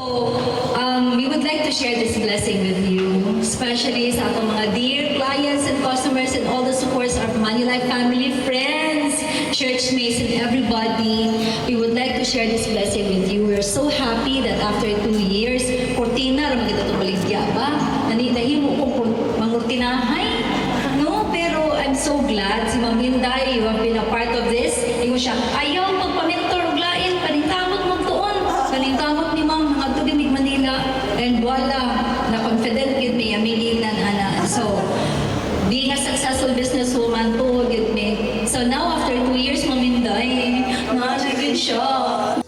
We would like to share this blessing with you, especially sa atong mga dear clients and customers and all the supports of Manulife family, friends, churchmates, and everybody. We would like to share this blessing with you. We're so happy that after 2 years, Cortina, ramang kita tumaligya ba? Nahimo kong mangurtinahay. No, pero I'm so glad si Ma'am Inday, you have been a part of this. Ingo siya, ayaw magpa-mentor og lain, paningkamot mo tuon. Paningkamot ni Ma'am, mga tubig Manila. And voila, na-confident with me, aminin na ana. So, being a successful businesswoman, to with me. So now, after 2 years, Ma'am Inday, na-good siya.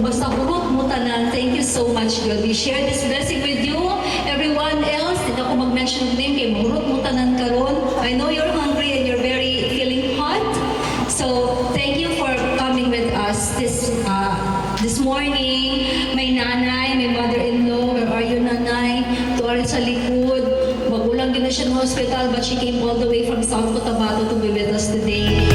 Basta hurot mo tanan. Thank you so much, God. We share this blessing with you. Everyone else, hindi ako mag-mention ng name, kaya mahurot mo tanan karon. I know you're hungry and you're very feeling hot. So, thank you for coming with us this morning. May nanay, may mother-in-law. Where are you, nanay? Tuwarin sa likod. Magulang din na siya ng hospital, but she came all the way from South Cotabato to be with us today.